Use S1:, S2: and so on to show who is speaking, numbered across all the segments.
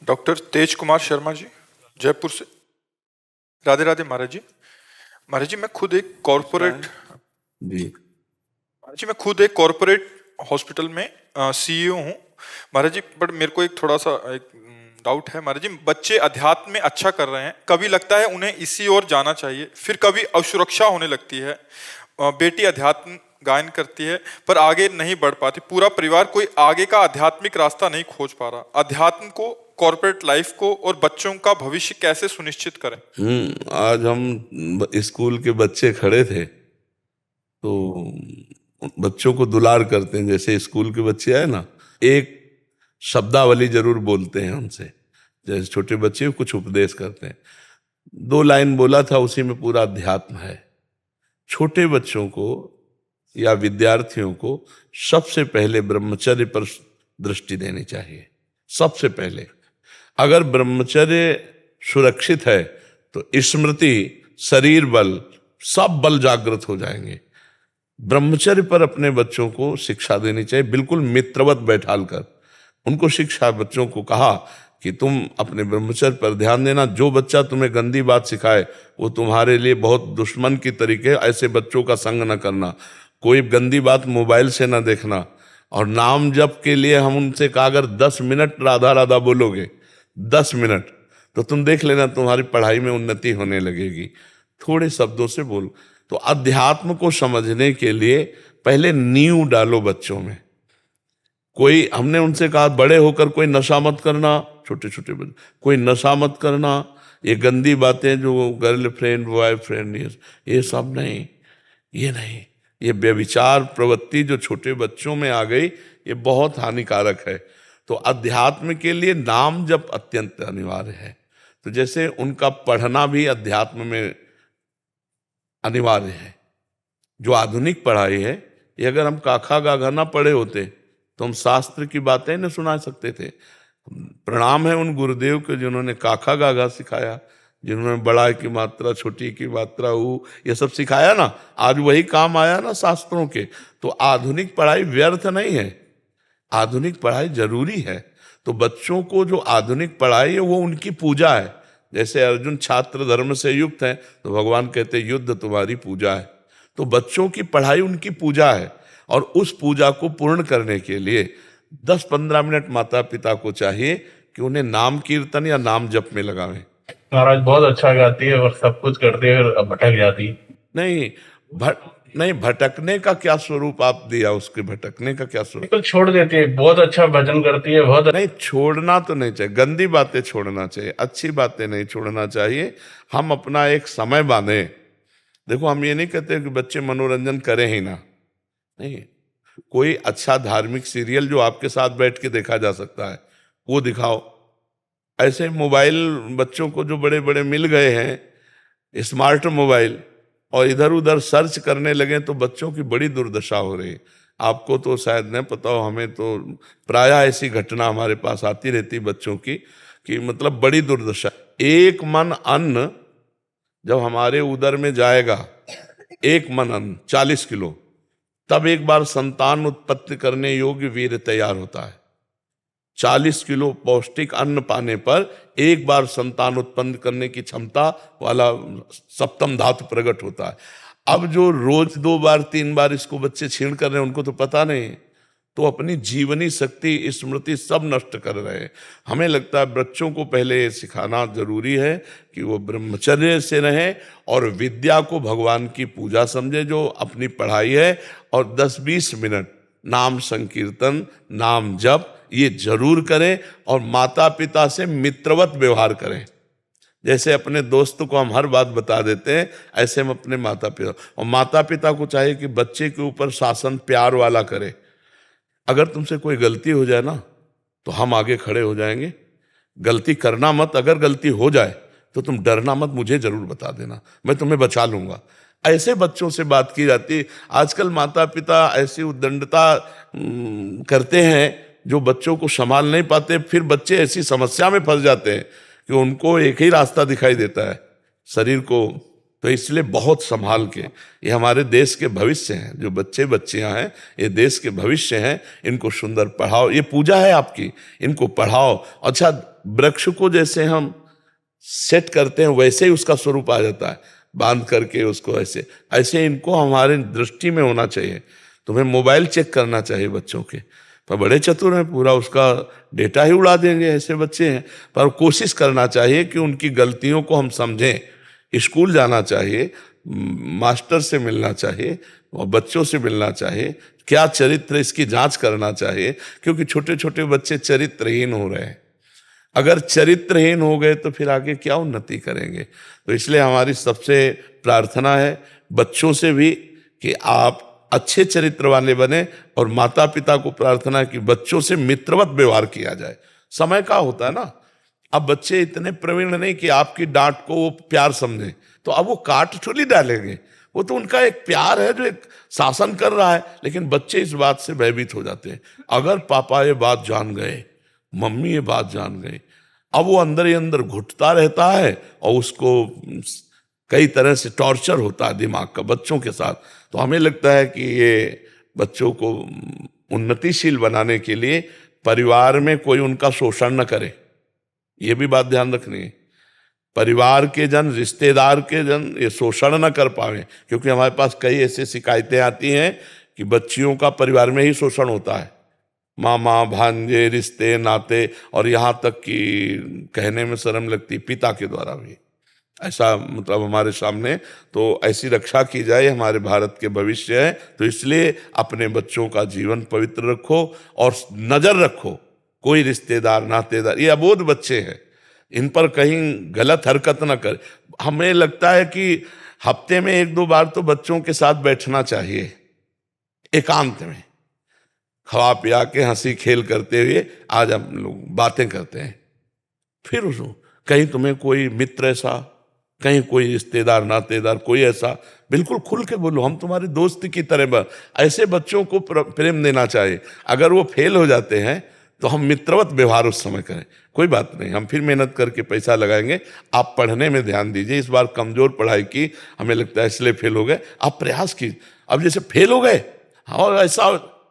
S1: Doctor तेज कुमार शर्मा जी, जयपुर से। राधे राधे महाराज जी। महाराज जी, मैं खुद एक कॉरपोरेट
S2: जी।
S1: महाराज जी, मैं खुद एक कॉरपोरेट हॉस्पिटल में सीईओ हूँ महाराज जी। बट मेरे को एक थोड़ा सा एक डाउट है महाराज जी। बच्चे अध्यात्म में अच्छा कर रहे हैं, कभी लगता है उन्हें इसी ओर जाना चाहिए, फिर कभी असुरक्षा होने लगती है। बेटी अध्यात्म गायन करती है पर आगे नहीं बढ़ पाती। पूरा परिवार कोई आगे का आध्यात्मिक रास्ता नहीं खोज पा रहा। अध्यात्म को, कॉर्पोरेट लाइफ को और बच्चों का भविष्य कैसे सुनिश्चित करें?
S2: आज हम स्कूल के बच्चे खड़े थे तो बच्चों को दुलार करते हैं। जैसे स्कूल के बच्चे आए ना, एक शब्दावली जरूर बोलते हैं उनसे। जैसे छोटे बच्चे कुछ उपदेश करते हैं, 2 लाइन बोला था, उसी में पूरा अध्यात्म है। छोटे बच्चों को या विद्यार्थियों को सबसे पहले ब्रह्मचर्य पर दृष्टि देनी चाहिए। सबसे पहले अगर ब्रह्मचर्य सुरक्षित है तो स्मृति, शरीर बल, सब बल जागृत हो जाएंगे। ब्रह्मचर्य पर अपने बच्चों को शिक्षा देनी चाहिए, बिल्कुल मित्रवत बैठाल कर उनको शिक्षा। बच्चों को कहा कि तुम अपने ब्रह्मचर्य पर ध्यान देना। जो बच्चा तुम्हें गंदी बात सिखाए वो तुम्हारे लिए बहुत दुश्मन की तरीके, ऐसे बच्चों का संग न करना। कोई गंदी बात मोबाइल से न देखना। और नाम जप के लिए हम उनसे कहा, अगर 10 मिनट राधा राधा बोलोगे, 10 मिनट, तो तुम देख लेना तुम्हारी पढ़ाई में उन्नति होने लगेगी। थोड़े शब्दों से बोल। तो अध्यात्म को समझने के लिए पहले नींव डालो बच्चों में। कोई, हमने उनसे कहा बड़े होकर कोई नशा मत करना, छोटे छोटे बच्चे, कोई नशा मत करना, ये गंदी बातें जो गर्लफ्रेंड बॉयफ्रेंड ये सब नहीं, ये नहीं। ये व्यभिचार प्रवृत्ति जो छोटे बच्चों में आ गई, ये बहुत हानिकारक है। तो अध्यात्म के लिए नाम जप अत्यंत अनिवार्य है। तो जैसे उनका पढ़ना भी अध्यात्म में अनिवार्य है। जो आधुनिक पढ़ाई है, ये अगर हम काखा गाघा ना पढ़े होते तो हम शास्त्र की बातें न सुना सकते थे। प्रणाम है उन गुरुदेव के जिन्होंने काखा गाघा सिखाया, जिन्होंने बड़ा की मात्रा, छोटी की मात्रा, ये सब सिखाया ना। आज वही काम आया ना शास्त्रों के। तो आधुनिक पढ़ाई व्यर्थ नहीं है, आधुनिक पढ़ाई जरूरी है। तो बच्चों को जो आधुनिक पढ़ाई है वो उनकी पूजा है। जैसे अर्जुन छात्र धर्म से युक्त है तो भगवान कहते युद्ध तुम्हारी पूजा है। तो बच्चों की पढ़ाई उनकी पूजा है, और उस पूजा को पूर्ण करने के लिए 10-15 मिनट माता पिता को चाहिए कि उन्हें नाम कीर्तन या नाम जप में लगावें।
S3: महाराज बहुत अच्छा गाती है और सब कुछ करती है, फिर भटक जाती है।
S2: नहीं नहीं, भटकने का क्या स्वरूप आप दिया, उसके भटकने का क्या स्वरूप?
S3: बिल्कुल छोड़ देती है, बहुत अच्छा भजन करती है, बहुत
S2: नहीं, छोड़ना तो नहीं चाहिए, गंदी बातें छोड़ना चाहिए, अच्छी बातें नहीं छोड़ना चाहिए। हम अपना एक समय बांधे। देखो, हम ये नहीं कहते कि बच्चे मनोरंजन करें ही ना, नहीं। कोई अच्छा धार्मिक सीरियल जो आपके साथ बैठ के देखा जा सकता है वो दिखाओ। ऐसे मोबाइल बच्चों को जो बड़े बड़े मिल गए हैं, स्मार्ट मोबाइल, और इधर उधर सर्च करने लगे तो बच्चों की बड़ी दुर्दशा हो रही है। आपको तो शायद नहीं पता हो, हमें तो प्रायः ऐसी घटना हमारे पास आती रहती बच्चों की, कि मतलब बड़ी दुर्दशा। एक मन अन्न जब हमारे उदर में जाएगा, एक मन अन्न 40 किलो, तब एक बार संतान उत्पत्ति करने योग्य वीर्य तैयार होता है। 40 किलो पौष्टिक अन्न पाने पर एक बार संतान उत्पन्न करने की क्षमता वाला सप्तम धातु प्रकट होता है। अब जो रोज 2 बार 3 बार इसको बच्चे छीण कर रहे हैं, उनको तो पता नहीं, तो अपनी जीवनी शक्ति, स्मृति सब नष्ट कर रहे हैं। हमें लगता है बच्चों को पहले सिखाना जरूरी है कि वो ब्रह्मचर्य से रहें और विद्या को भगवान की पूजा समझे, जो अपनी पढ़ाई है, और 10-20 मिनट नाम संकीर्तन, नाम जप ये जरूर करें। और माता पिता से मित्रवत व्यवहार करें। जैसे अपने दोस्त को हम हर बात बता देते हैं, ऐसे हम अपने माता पिता, और माता पिता को चाहिए कि बच्चे के ऊपर शासन प्यार वाला करे। अगर तुमसे कोई गलती हो जाए ना तो हम आगे खड़े हो जाएंगे। गलती करना मत, अगर गलती हो जाए तो तुम डरना मत, मुझे जरूर बता देना, मैं तुम्हें बचा लूंगा। ऐसे बच्चों से बात की जाती है। आजकल माता पिता ऐसी उद्दंडता करते हैं जो बच्चों को संभाल नहीं पाते। फिर बच्चे ऐसी समस्या में फंस जाते हैं कि उनको एक ही रास्ता दिखाई देता है, शरीर को तो इसलिए बहुत संभाल के, ये हमारे देश के भविष्य हैं, जो बच्चे बच्चियां हैं ये देश के भविष्य हैं, इनको सुंदर पढ़ाओ, ये पूजा है आपकी, इनको पढ़ाओ। अच्छा, वृक्ष को जैसे हम सेट करते हैं वैसे ही उसका स्वरूप आ जाता है, बांध करके उसको ऐसे ऐसे इनको हमारे दृष्टि में होना चाहिए। तुम्हें मोबाइल चेक करना चाहिए बच्चों के, पर बड़े चतुर हैं, पूरा उसका डेटा ही उड़ा देंगे, ऐसे बच्चे हैं। पर कोशिश करना चाहिए कि उनकी गलतियों को हम समझें, स्कूल जाना चाहिए, मास्टर से मिलना चाहिए और बच्चों से मिलना चाहिए, क्या चरित्र इसकी जांच करना चाहिए, क्योंकि छोटे छोटे बच्चे चरित्रहीन हो रहे हैं। अगर चरित्रहीन हो गए तो फिर आगे क्या उन्नति करेंगे। तो इसलिए हमारी सबसे प्रार्थना है बच्चों से भी कि आप अच्छे चरित्र वाले बने, और माता पिता को प्रार्थना है कि बच्चों से मित्रवत व्यवहार किया जाए। समय का होता है ना, अब बच्चे इतने प्रवीण नहीं कि आपकी डांट को वो प्यार समझें, तो अब वो काट थोड़ी डालेंगे, वो तो उनका एक प्यार है जो एक शासन कर रहा है। लेकिन बच्चे इस बात से भयभीत हो जाते हैं, अगर पापा ये बात जान गए, मम्मी ये बात जान गई, अब वो अंदर ही अंदर घुटता रहता है और उसको कई तरह से टॉर्चर होता है दिमाग का बच्चों के साथ। तो हमें लगता है कि ये बच्चों को उन्नतिशील बनाने के लिए परिवार में कोई उनका शोषण न करे, ये भी बात ध्यान रखनी है। परिवार के जन, रिश्तेदार के जन ये शोषण न कर पाए, क्योंकि हमारे पास कई ऐसी शिकायतें आती हैं कि बच्चियों का परिवार में ही शोषण होता है, मामा भांजे, रिश्ते नाते, और यहाँ तक कि कहने में शर्म लगती पिता के द्वारा भी ऐसा, मतलब हमारे सामने। तो ऐसी रक्षा की जाए, हमारे भारत के भविष्य है, तो इसलिए अपने बच्चों का जीवन पवित्र रखो और नजर रखो कोई रिश्तेदार नातेदार, ये अबोध बच्चे हैं, इन पर कहीं गलत हरकत ना करे। हमें लगता है कि हफ्ते में 1-2 बार तो बच्चों के साथ बैठना चाहिए, एकांत में खवा पिया के हंसी खेल करते हुए आज हम लोग बातें करते हैं। फिर उसको कहीं तुम्हें कोई मित्र ऐसा, कहीं कोई रिश्तेदार नातेदार कोई ऐसा, बिल्कुल खुल के बोलो, हम तुम्हारे दोस्त की तरह। ऐसे बच्चों को प्रेम देना चाहिए। अगर वो फेल हो जाते हैं तो हम मित्रवत व्यवहार उस समय करें, कोई बात नहीं, हम फिर मेहनत करके पैसा लगाएंगे, आप पढ़ने में ध्यान दीजिए। इस बार कमजोर पढ़ाई की, हमें लगता है इसलिए फेल हो गए, आप प्रयास कीजिए। अब जैसे फेल हो गए और ऐसा,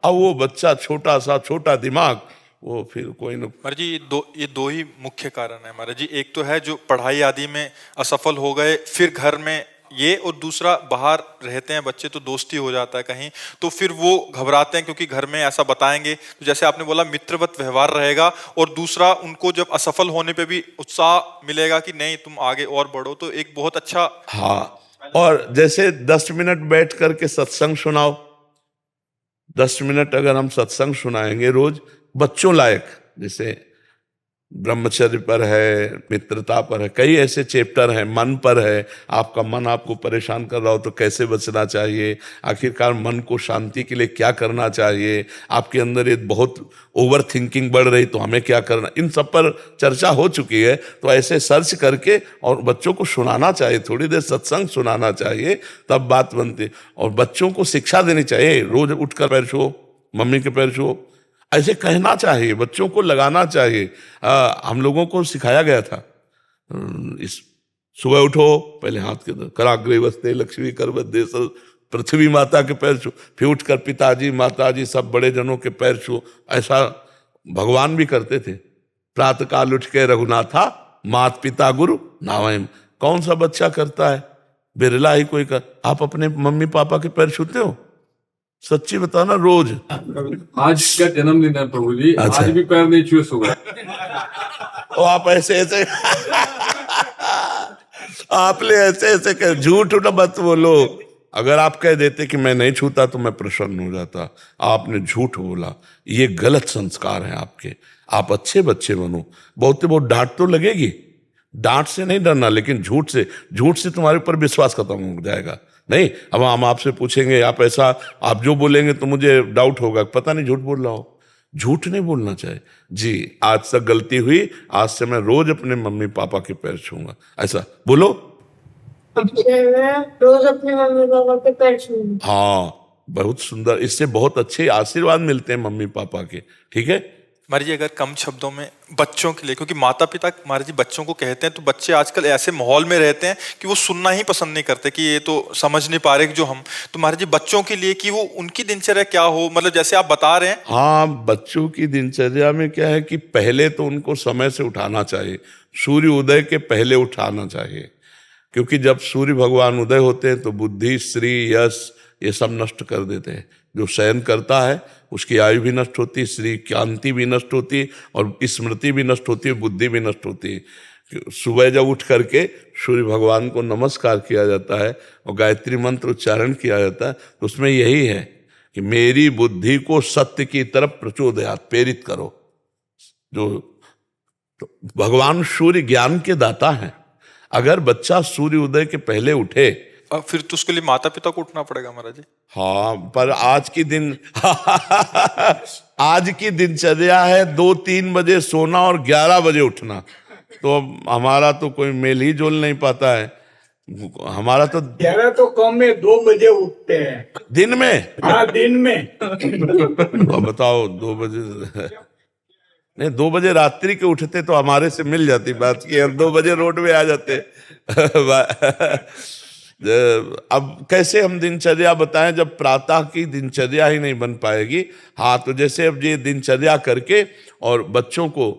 S2: अब वो बच्चा छोटा दिमाग, वो फिर कोई न।
S1: महाराज जी ये दो ही मुख्य कारण है महाराज जी। एक तो है जो पढ़ाई आदि में असफल हो गए, फिर घर में ये, और दूसरा बाहर रहते हैं बच्चे तो दोस्ती हो जाता है कहीं, तो फिर वो घबराते हैं क्योंकि घर में ऐसा बताएंगे, तो जैसे आपने बोला मित्रवत व्यवहार रहेगा, और दूसरा उनको जब असफल होने पे भी उत्साह मिलेगा कि नहीं तुम आगे और बढ़ो, तो एक बहुत अच्छा।
S2: हाँ, और जैसे 10 मिनट बैठ करके सत्संग सुनाओ, 10 मिनट अगर हम सत्संग सुनाएंगे रोज बच्चों लायक, जैसे ब्रह्मचर्य पर है, मित्रता पर है, कई ऐसे चैप्टर हैं, मन पर है, आपका मन आपको परेशान कर रहा हो तो कैसे बचना चाहिए, आखिरकार मन को शांति के लिए क्या करना चाहिए, आपके अंदर ये बहुत ओवर थिंकिंग बढ़ रही तो हमें क्या करना, इन सब पर चर्चा हो चुकी है। तो ऐसे सर्च करके और बच्चों को सुनाना चाहिए, थोड़ी देर सत्संग सुनाना चाहिए, तब बात बनती। और बच्चों को शिक्षा देनी चाहिए, रोज उठकर पैर छुओ, मम्मी के पैर छुओ, ऐसे कहना चाहिए, बच्चों को लगाना चाहिए। हम लोगों को सिखाया गया था, इस सुबह उठो, पहले हाथ के कराग्रे वस्ते लक्ष्मी कर बदे, पृथ्वी माता के पैर छू, फिर उठकर पिताजी माताजी सब बड़े जनों के पैर छू। ऐसा भगवान भी करते थे। प्रातः काल उठ के रघुनाथा मात पिता गुरु नावयम। कौन सा बच्चा करता है, बिरला ही कोई कर। आप अपने मम्मी पापा के पैर छूते हो? सच्ची बताना रोज।
S4: आज क्या जन्मदिन है प्रभु जी,
S2: अच्छा।
S4: आज भी पैर नहीं छुए सुबह।
S2: तो आप ऐसे ऐसे आपने ऐसे ऐसे कह, झूठ ना मत बोलो। अगर आप कह देते कि मैं नहीं छूता तो मैं प्रसन्न हो जाता, आपने झूठ बोला, ये गलत संस्कार है आपके। आप अच्छे बच्चे बनो। बहुत डांट तो लगेगी, डांट से नहीं डरना, लेकिन झूठ से तुम्हारे ऊपर विश्वास खत्म हो जाएगा। नहीं, अब हम आपसे पूछेंगे, आप ऐसा, आप जो बोलेंगे तो मुझे डाउट होगा, पता नहीं झूठ बोल रहा हो। झूठ नहीं बोलना चाहिए जी। आज तक गलती हुई, आज से मैं रोज अपने मम्मी पापा के पैर छूंगा, ऐसा बोलो।
S5: रोज अपने मम्मी पापा के पैर छूंगा।
S2: हाँ, बहुत सुंदर, इससे बहुत अच्छे आशीर्वाद मिलते हैं मम्मी पापा के। ठीक है,
S1: महाराज जी, अगर कम शब्दों में बच्चों के लिए, क्योंकि माता पिता महाराज जी बच्चों को कहते हैं तो बच्चे आजकल ऐसे माहौल में रहते हैं कि वो सुनना ही पसंद नहीं करते कि ये तो समझ नहीं पा रहे कि जो हम, तो महाराज जी बच्चों के लिए कि वो उनकी दिनचर्या क्या हो, मतलब जैसे आप बता रहे हैं।
S2: हाँ, बच्चों की दिनचर्या में क्या है कि पहले तो उनको समय से उठाना चाहिए, सूर्य उदय के पहले उठाना चाहिए, क्योंकि जब सूर्य भगवान उदय होते हैं तो बुद्धि, श्री, यश ये सब नष्ट कर देते हैं। जो शयन करता है उसकी आयु भी नष्ट होती है, श्री कांति भी नष्ट होती है, और स्मृति भी नष्ट होती है, बुद्धि भी नष्ट होती है। सुबह जब उठ करके सूर्य भगवान को नमस्कार किया जाता है और गायत्री मंत्र उच्चारण किया जाता है तो उसमें यही है कि मेरी बुद्धि को सत्य की तरफ प्रचोदयात, प्रेरित करो। जो तो भगवान सूर्य ज्ञान के दाता हैं। अगर बच्चा सूर्य उदय के पहले उठे,
S1: फिर तो उसके लिए माता पिता को उठना पड़ेगा महाराज जी।
S2: हाँ, पर आज की दिनचर्या है 2-3 बजे सोना और 11 बजे उठना, तो हमारा तो कोई मेल ही जोल नहीं पाता है। हमारा तो
S6: 11 तो कम में 2 बजे उठते हैं
S2: दिन में।
S6: हाँ, दिन में।
S2: अब बताओ 2 बजे नहीं, 2 बजे रात्रि के उठते तो हमारे से मिल जाती बात की, हम 2 बजे रोड में आ जाते। अब कैसे हम दिनचर्या बताएं जब प्रातः की दिनचर्या ही नहीं बन पाएगी। हाँ, तो जैसे अब ये दिनचर्या करके और बच्चों को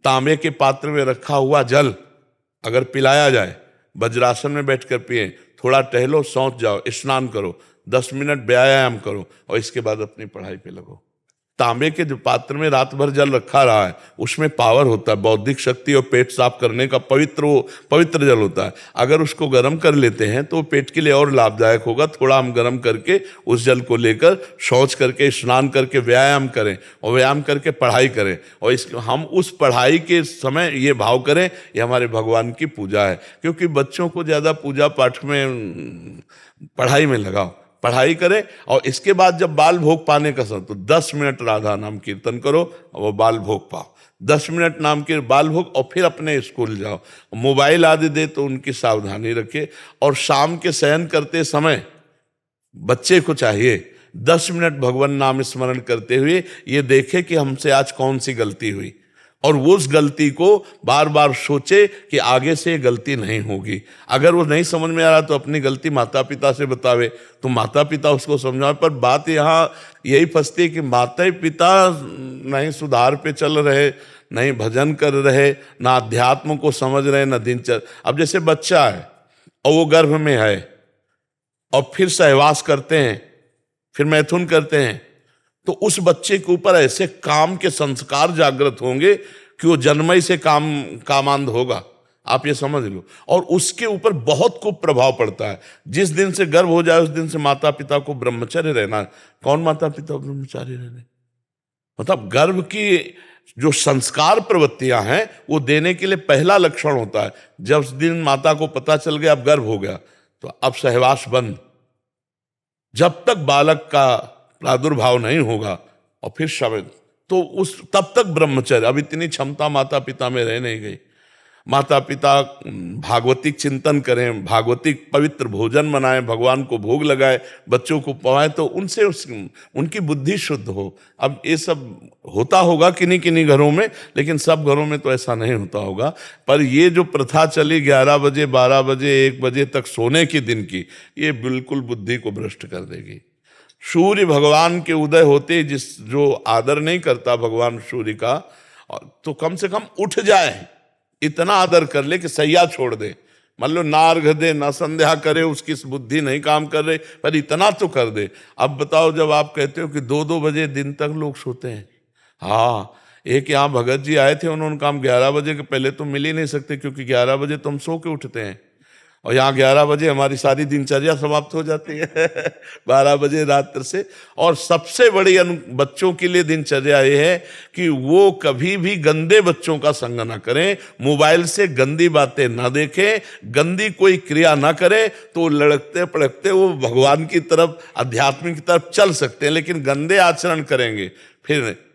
S2: तांबे के पात्र में रखा हुआ जल अगर पिलाया जाए, वज्रासन में बैठकर पिए, थोड़ा टहलो, सौंच जाओ, स्नान करो, 10 मिनट व्यायाम करो और इसके बाद अपनी पढ़ाई पे लगो। तांबे के जो पात्र में रात भर जल रखा रहा है उसमें पावर होता है, बौद्धिक शक्ति और पेट साफ करने का पवित्र जल होता है। अगर उसको गर्म कर लेते हैं तो पेट के लिए और लाभदायक होगा। थोड़ा हम गर्म करके उस जल को लेकर शौच करके, स्नान करके व्यायाम करें और व्यायाम करके पढ़ाई करें, और हम उस पढ़ाई के समय ये भाव करें ये हमारे भगवान की पूजा है। क्योंकि बच्चों को ज़्यादा पूजा पाठ में, पढ़ाई में लगाओ, पढ़ाई करें, और इसके बाद जब बाल भोग पाने का समय तो 10 मिनट राधा नाम कीर्तन करो और वो बाल भोग पाओ। 10 मिनट नाम के बाल भोग और फिर अपने स्कूल जाओ। मोबाइल आदि दे तो उनकी सावधानी रखे, और शाम के शयन करते समय बच्चे को चाहिए 10 मिनट भगवान नाम स्मरण करते हुए ये देखे कि हमसे आज कौन सी गलती हुई, और वो उस गलती को बार बार सोचे कि आगे से गलती नहीं होगी। अगर वो नहीं समझ में आ रहा तो अपनी गलती माता पिता से बतावे, तो माता पिता उसको समझावे। पर बात यहाँ यही फंसती है कि माता पिता नहीं सुधार पे चल रहे, नहीं भजन कर रहे, ना अध्यात्म को समझ रहे, ना दिनचर्या। अब जैसे बच्चा है और वो गर्भ में है और फिर सहवास करते हैं, फिर मैथुन करते हैं, तो उस बच्चे के ऊपर ऐसे काम के संस्कार जागृत होंगे कि वो जन्मई से कामांध होगा, आप ये समझ लो। और उसके ऊपर बहुत खूब प्रभाव पड़ता है। जिस दिन से गर्भ हो जाए उस दिन से माता पिता को ब्रह्मचर्य रहना। कौन माता पिता ब्रह्मचारी रहने, मतलब गर्भ की जो संस्कार प्रवृत्तियां हैं वो देने के लिए पहला लक्षण होता है। जब दिन माता को पता चल गया अब गर्भ हो गया तो अब सहवास बंद, जब तक बालक का प्रादुर्भाव नहीं होगा, और फिर शब्द तो उस तब तक ब्रह्मचर्य। अब इतनी क्षमता माता पिता में रह नहीं गई। माता पिता भागवतिक चिंतन करें, भागवतिक पवित्र भोजन बनाएं, भगवान को भोग लगाए, बच्चों को पढ़ाएं, तो उनसे उनकी बुद्धि शुद्ध हो। अब ये सब होता होगा किन्हीं किन्हीं घरों में, लेकिन सब घरों में तो ऐसा नहीं होता होगा। पर ये जो प्रथा चली 11 बजे, 12 बजे, 1 बजे तक सोने की दिन की, ये बिल्कुल बुद्धि को भ्रष्ट कर देगी। सूर्य भगवान के उदय होते जो आदर नहीं करता भगवान सूर्य का, तो कम से कम उठ जाए, इतना आदर कर ले कि सैया छोड़ दे। मान लो ना अर्घ दे ना संध्या करे, उसकी बुद्धि नहीं काम कर रही, पर इतना तो कर दे। अब बताओ जब आप कहते हो कि 2-2 बजे दिन तक लोग सोते हैं। हाँ, एक यहाँ भगत जी आए थे, उन्होंने कहा 11 बजे के पहले तो मिल ही नहीं सकते, क्योंकि 11 बजे तो हम सो के उठते हैं, और यहाँ 11 बजे हमारी सारी दिनचर्या समाप्त हो जाती है 12 बजे रात्र से। और सबसे बड़ी बच्चों के लिए दिनचर्या ये है कि वो कभी भी गंदे बच्चों का संग ना करें, मोबाइल से गंदी बातें ना देखें, गंदी कोई क्रिया ना करें, तो लड़कते पड़कते वो भगवान की तरफ, अध्यात्म की तरफ चल सकते हैं। लेकिन गंदे आचरण करेंगे फिर